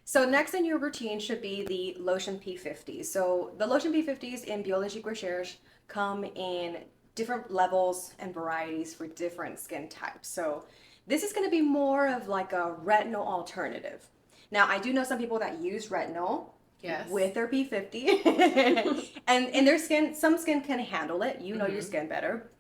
So next in your routine should be the lotion P50. So the lotion P50s in Biologique Recherche come in different levels and varieties for different skin types. So this is going to be more of like a retinol alternative. Now, I do know some people that use retinol Yes. with their P50 and in their skin, some skin can handle it. You know your Mm-hmm. skin better.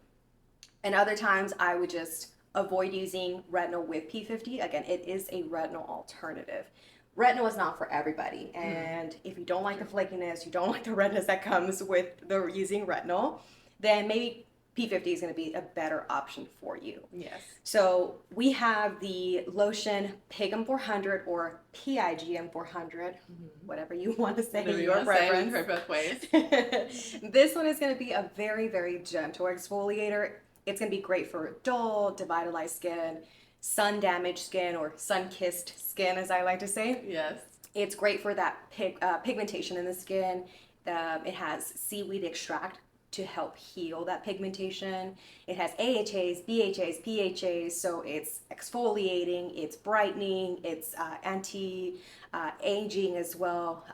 And other times I would just avoid using retinol with P50. Again, it is a retinol alternative. Retinol is not for everybody. Mm-hmm. And if you don't like the flakiness, you don't like the redness that comes with the using retinol, then maybe P50 is going to be a better option for you. Yes. So we have the lotion PIGM 400 or PIGM 400, Mm-hmm. whatever you want to say, Whatever you your want to say, we've preference. heard both ways. This one is going to be a very, very gentle exfoliator. It's going to be great for dull, devitalized skin, sun damaged skin, or sun kissed skin, as I like to say. Yes. It's great for that pigmentation in the skin. It has seaweed extract to help heal that pigmentation. It has AHAs, BHAs, PHAs, so it's exfoliating, it's brightening, it's anti-aging as well.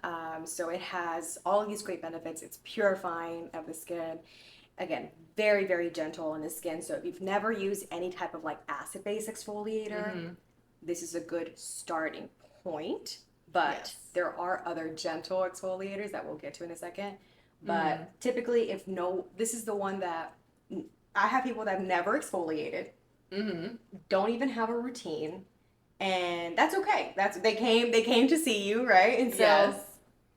So it has all of these great benefits. It's purifying of the skin. Again, very, very gentle on the skin. So if you've never used any type of like acid-based exfoliator, Mm-hmm. this is a good starting point. But Yes. there are other gentle exfoliators that we'll get to in a second. Mm-hmm. But typically, if no, this is the one that I have people that have never exfoliated, Mm-hmm. don't even have a routine, and that's okay. That's they came to see you, right? And so Yes.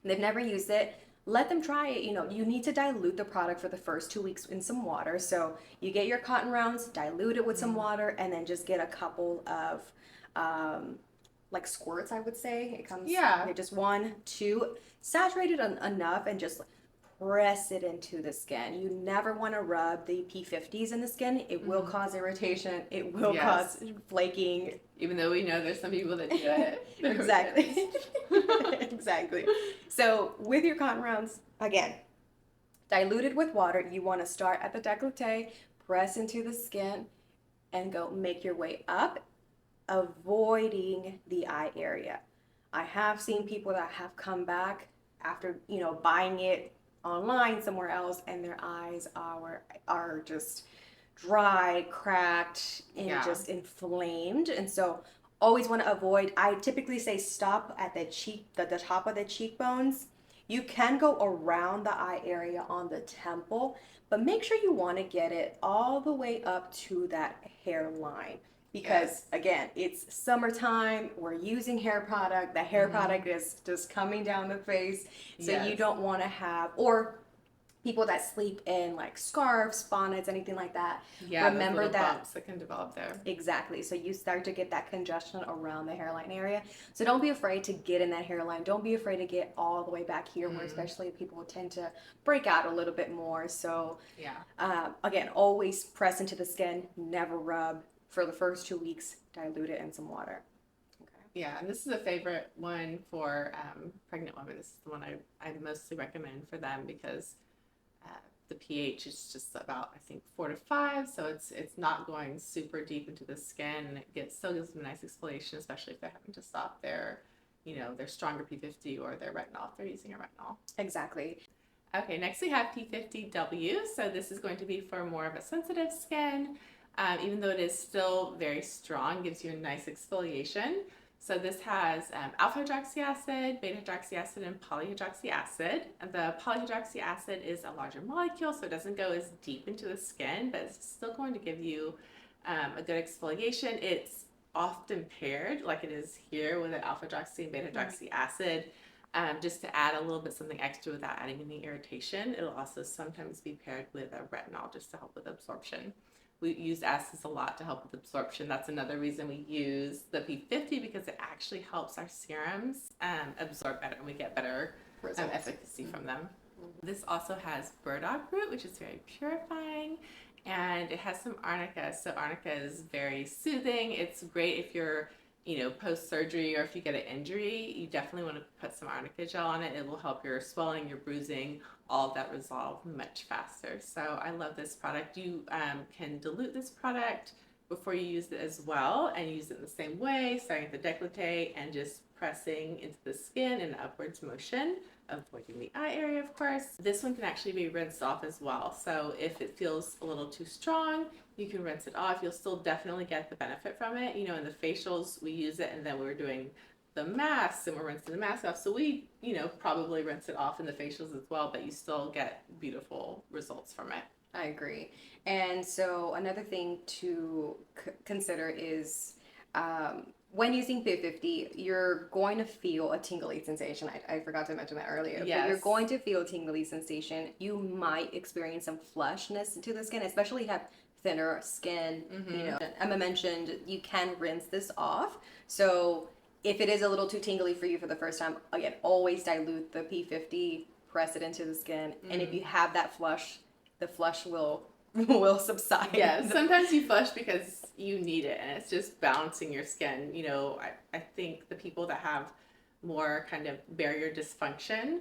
they've never used it. Let them try it. You need to dilute the product for the first 2 weeks in some water. So you get your cotton rounds, dilute it with some Mm-hmm. water, and then just get a couple of like squirts, I would say. It comes, Yeah. just one, two, saturated enough, and just press it into the skin. You never want to rub the P50s in the skin. It will Mm-hmm. cause irritation. It will Yes. cause flaking. Even though we know there's some people that do it. Exactly. Exactly. So with your cotton rounds, again, diluted with water, you want to start at the décolleté, press into the skin, and go make your way up, avoiding the eye area. I have seen people that have come back after, buying it online somewhere else, and their eyes are just dry, cracked, and Yeah. just inflamed. And so always want to avoid. I typically say stop at the top of the cheekbones. You can go around the eye area on the temple, but make sure you want to get it all the way up to that hairline. Because Yes. again, it's summertime, we're using hair product, the hair Mm-hmm. product is just coming down the face, so you Yes. don't want to have, or people that sleep in like scarves, bonnets, anything like that. Yeah, those Remember little that. bumps that can develop there. Exactly. So you start to get that congestion around the hairline area. So don't be afraid to get in that hairline. Don't be afraid to get all the way back here, where Mm-hmm. especially people tend to break out a little bit more. So Yeah. again, always press into the skin, never rub. For the first 2 weeks, dilute it in some water. Okay. Yeah, and this is a favorite one for pregnant women. This is the one I mostly recommend for them because the pH is just about, I think, 4 to 5, so it's not going super deep into the skin, and it still gives them a nice exfoliation, especially if they're having to stop their stronger P50 or their retinol if they're using a retinol. Exactly. Okay, next we have P50W. So this is going to be for more of a sensitive skin. Even though it is still very strong, gives you a nice exfoliation. So this has alpha hydroxy acid, beta hydroxy acid, and polyhydroxy acid. And the polyhydroxy acid is a larger molecule, so it doesn't go as deep into the skin, but it's still going to give you a good exfoliation. It's often paired, like it is here, with an alpha hydroxy and beta hydroxy acid. Just to add a little bit something extra without adding any irritation. It'll also sometimes be paired with a retinol just to help with absorption. We use acids a lot to help with absorption. That's another reason we use the P50, because it actually helps our serums absorb better, and we get better efficacy from them. This also has burdock root, which is very purifying, and it has some arnica. So arnica is very soothing. It's great if you're post-surgery, or if you get an injury, you definitely want to put some arnica gel on it. It will help your swelling, your bruising, all of that resolve much faster. So I love this product. You can dilute this product before you use it as well, and use it in the same way, starting at the décolleté, and just pressing into the skin in an upwards motion, avoiding the eye area, of course. This one can actually be rinsed off as well. So if it feels a little too strong, you can rinse it off. You'll still definitely get the benefit from it. You know, in the facials, we use it, and then we were doing the masks and we're rinsing the mask off. So we, you know, probably rinse it off in the facials as well, but you still get beautiful results from it. I agree. And so another thing to consider is when using P50, you're going to feel a tingly sensation. I forgot to mention that earlier. Yes. But you're going to feel a tingly sensation. You might experience some flushness to the skin, especially if you have thinner skin. You know, Emma mentioned you can rinse this off. So if it is a little too tingly for you for the first time, again, always dilute the P50, press it into the skin. And if you have that flush, the flush will subside. Yeah, sometimes you flush because you need it and it's just balancing your skin. You know, I think the people that have more kind of barrier dysfunction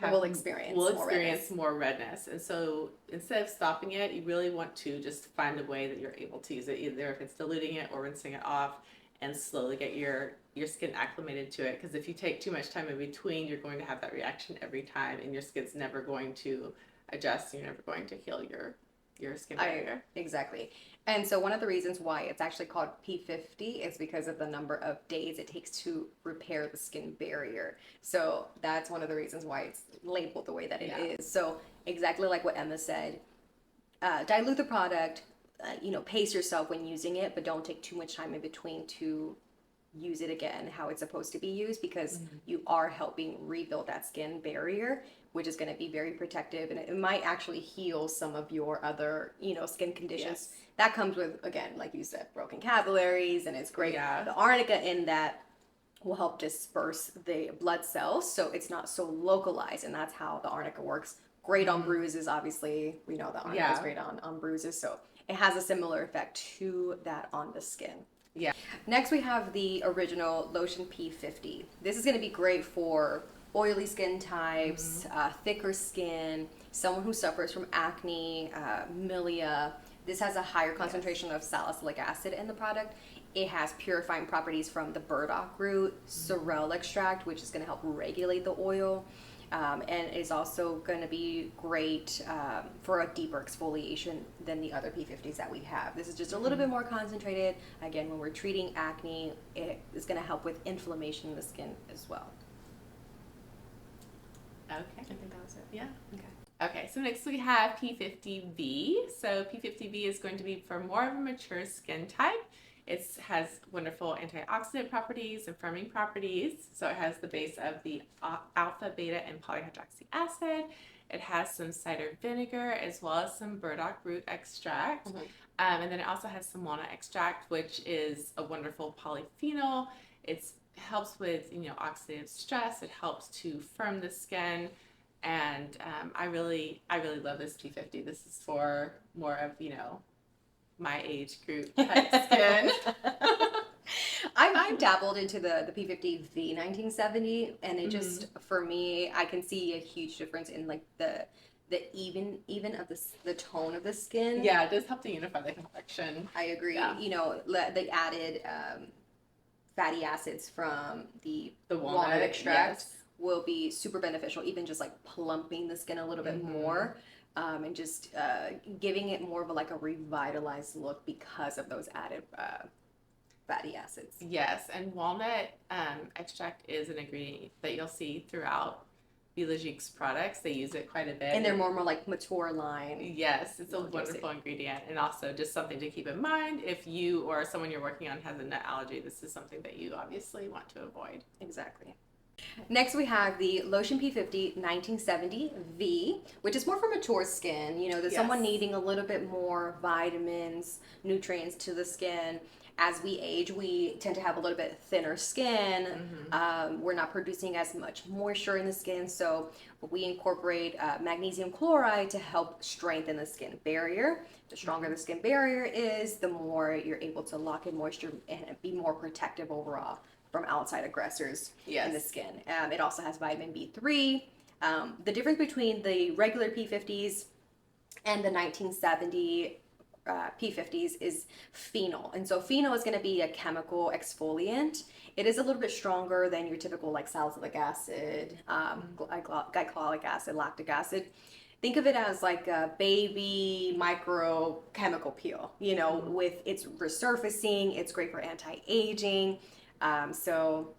will experience more redness. And so instead of stopping it, you really want to just find a way that you're able to use it, either if it's diluting it or rinsing it off, and slowly get your skin acclimated to it. Because if you take too much time in between, you're going to have that reaction every time, and your skin's never going to adjust. You're never going to heal your skin barrier. Exactly. And so one of the reasons why it's actually called P50 is because of the number of days it takes to repair the skin barrier. So that's one of the reasons why it's labeled the way that it is. So exactly like what Emma said, dilute the product, you know, pace yourself when using it, but don't take too much time in between to use it again how it's supposed to be used, because you are helping rebuild that skin barrier, which is going to be very protective, and it might actually heal some of your other, you know, skin conditions. That comes with, again, like you said, broken capillaries, and it's great. The arnica in that will help disperse the blood cells, so it's not so localized, and that's how the arnica works. Great on bruises, obviously. We know that arnica is great on bruises, so it has a similar effect to that on the skin. Yeah. Next, we have the original lotion P50. This is going to be great for oily skin types, thicker skin, someone who suffers from acne, milia. This has a higher concentration of salicylic acid in the product. It has purifying properties from the burdock root, sorrel extract, which is going to help regulate the oil. And it's also going to be great for a deeper exfoliation than the other P50s that we have. This is just a little bit more concentrated. Again, when we're treating acne, it is going to help with inflammation in the skin as well. Okay. I think that was it. Yeah. Okay, so next we have P50V. So P50V is going to be for more of a mature skin type. It has wonderful antioxidant properties and firming properties. So it has the base of the alpha, beta, and polyhydroxy acid. It has some cider vinegar as well as some burdock root extract. And then it also has some walnut extract, which is a wonderful polyphenol. It helps with, you know, oxidative stress. It helps to firm the skin. And I really love this P50. This is for more of, you know, my age group type skin. I've dabbled into the P50V 1970, and it just, for me, I can see a huge difference in like the even of the tone of the skin. Yeah, it does help to unify the complexion. I agree. Yeah. You know, the added fatty acids from the walnut extract will be super beneficial, even just like plumping the skin a little bit more. And just giving it more of a revitalized look because of those added fatty acids. Yes, and walnut extract is an ingredient that you'll see throughout Biologique's products. They use it quite a bit. And they're more like mature line. Yes, it's a wonderful ingredient, and also just something to keep in mind if you or someone you're working on has a nut allergy. This is something that you obviously want to avoid. Exactly. Next, we have the Lotion P50 1970V, which is more for mature skin. You know, there's someone needing a little bit more vitamins, nutrients to the skin. As we age, we tend to have a little bit thinner skin. We're not producing as much moisture in the skin, so we incorporate magnesium chloride to help strengthen the skin barrier. The stronger the skin barrier is, the more you're able to lock in moisture and be more protective overall from outside aggressors in the skin. It also has vitamin B3. The difference between the regular P50s and the 1970 P50s is phenol. And so phenol is going to be a chemical exfoliant. It is a little bit stronger than your typical like salicylic acid, glycolic acid, lactic acid. Think of it as like a baby micro chemical peel, with its resurfacing. It's great for anti-aging. So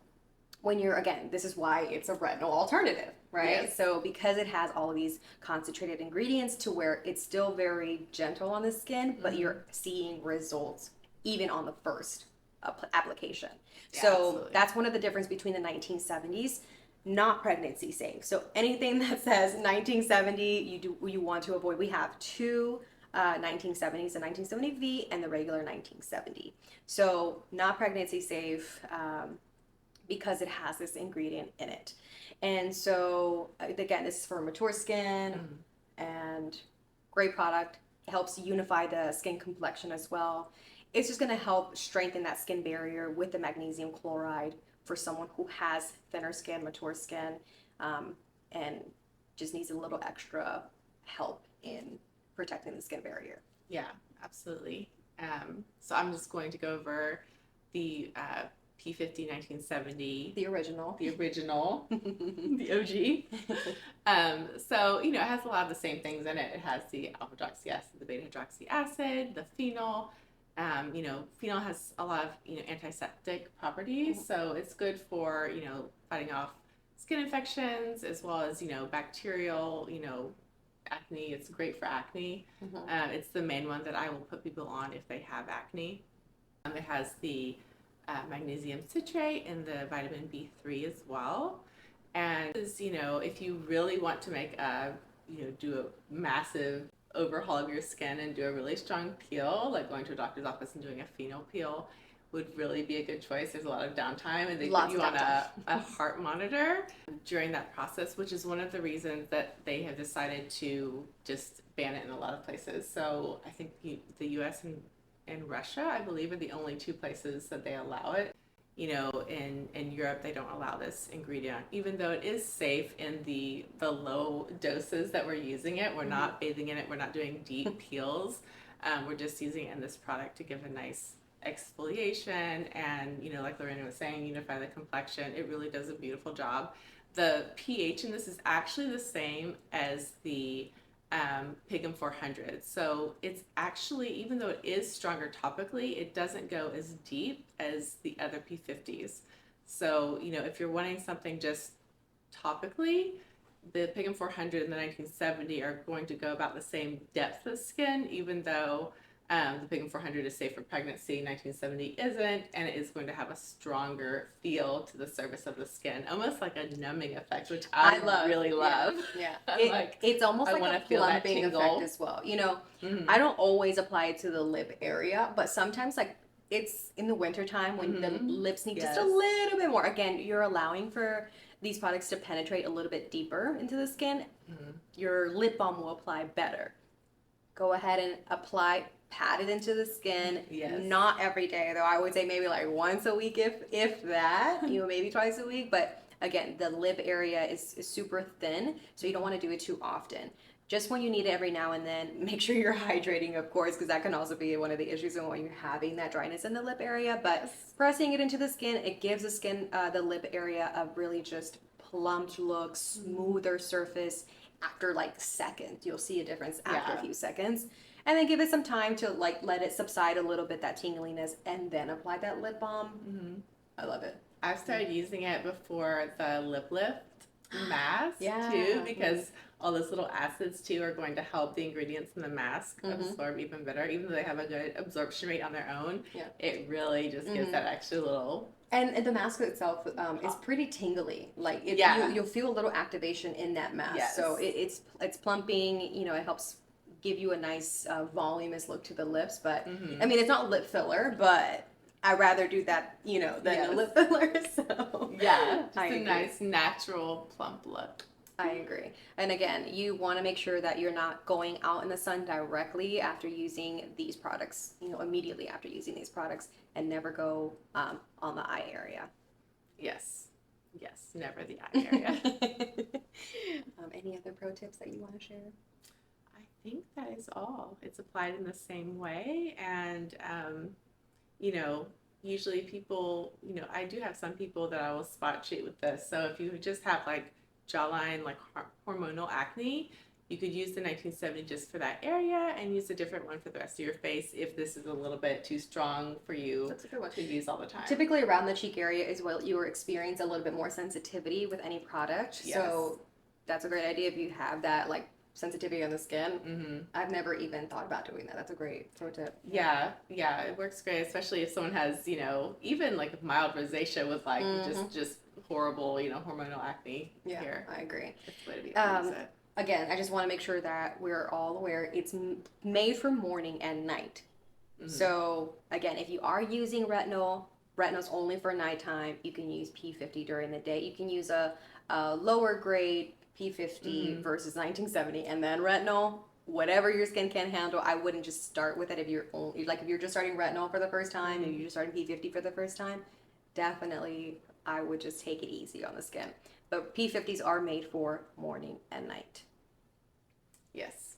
when you're, again, this is why it's a retinol alternative, right? Yes. So because it has all of these concentrated ingredients to where it's still very gentle on the skin, but you're seeing results even on the first application. Yeah, so absolutely. that's one of the difference between the 1970s, not pregnancy safe. So anything that says 1970, you want to avoid. We have two 1970s, the 1970V and the regular 1970. So not pregnancy safe. Because it has this ingredient in it. And so, again, this is for mature skin and great product. It helps unify the skin complexion as well. It's just going to help strengthen that skin barrier with the magnesium chloride for someone who has thinner skin, mature skin, and just needs a little extra help in protecting the skin barrier. Yeah, absolutely. So I'm just going to go over the P50 1970. The original. The original. The OG. So, it has a lot of the same things in it. It has the alpha hydroxy acid, the beta hydroxy acid, the phenol. Phenol has a lot of, antiseptic properties. So it's good for, fighting off skin infections as well as, bacterial, acne. It's great for acne. It's the main one that I will put people on if they have acne. It has the magnesium citrate and the vitamin B3 as well. And if you really want to make do a massive overhaul of your skin and do a really strong peel, like going to a doctor's office and doing a phenol peel would really be a good choice. There's a lot of downtime, and they put you on a heart monitor during that process, which is one of the reasons that they have decided to just ban it in a lot of places. So I think the US and Russia, I believe, are the only two places that they allow it. In Europe, they don't allow this ingredient, even though it is safe in the low doses that we're using it. We're not bathing in it. We're not doing deep peels. We're just using it in this product to give a nice exfoliation and, like Lorena was saying, unify the complexion. It really does a beautiful job. The pH in this is actually the same as the Pigum 400. So it's actually, even though it is stronger topically, it doesn't go as deep as the other P50s. So, if you're wanting something just topically, the Pigum 400 and the 1970 are going to go about the same depth of skin, even though the Pigum 400 is safe for pregnancy, 1970 isn't, and it is going to have a stronger feel to the surface of the skin, almost like a numbing effect, which I really love. Yeah, it's almost like a plumping effect as well. I don't always apply it to the lip area, but sometimes like it's in the wintertime when the lips need just a little bit more. Again, you're allowing for these products to penetrate a little bit deeper into the skin. Your lip balm will apply better. Go ahead and apply, pat it into the skin. Not every day though. I would say maybe like once a week, if that, maybe twice a week. But again, the lip area is super thin, so you don't want to do it too often. Just when you need it every now and then. Make sure you're hydrating, of course, because that can also be one of the issues when you're having that dryness in the lip area. But pressing it into the skin, it gives the skin, the lip area, a really just plumped look, smoother surface. After like seconds, you'll see a difference after a few seconds. And then give it some time to like let it subside a little bit, that tingliness, and then apply that lip balm. I love it. I've started using it before the lip lift mask too, because all those little acids too are going to help the ingredients in the mask absorb even better. Even though they have a good absorption rate on their own, it really just gives that extra little. And the mask itself is pretty tingly. Like you'll feel a little activation in that mask. So it's plumping. It helps give you a nice voluminous look to the lips. But I mean, it's not lip filler, but I'd rather do that, than a lip filler. So just a nice natural plump look. I agree. And again, you want to make sure that you're not going out in the sun directly after using these products, immediately after using these products, and never go on the eye area. Yes, never the eye area. Any other pro tips that you want to share? I think that is all. It's applied in the same way, and you know, usually people, you know, I do have some people that I will spot treat with this. So if you just have like jawline, like hormonal acne, you could use the 1970 just for that area and use a different one for the rest of your face if this is a little bit too strong for you That's a good one to use all the time. Typically around the cheek area is what you will experience a little bit more sensitivity with any product. Yes. So that's a great idea if you have that like sensitivity on the skin. Mm-hmm. I've never even thought about doing that. That's a great pro tip. Yeah, it works great, especially if someone has, you know, even like mild rosacea with like just horrible, you know, hormonal acne. Yeah, here. I agree. It's the way to be able to use it. Again, I just want to make sure that we're all aware it's made for morning and night. Mm-hmm. So again, if you are using retinol's only for nighttime. You can use P50 during the day. You can use a lower grade P50 versus 1970, and then retinol. Whatever your skin can handle, I wouldn't just start with it if you're only if you're just starting retinol for the first time and you're just starting P50 for the first time. Definitely, I would just take it easy on the skin. But P50s are made for morning and night. Yes.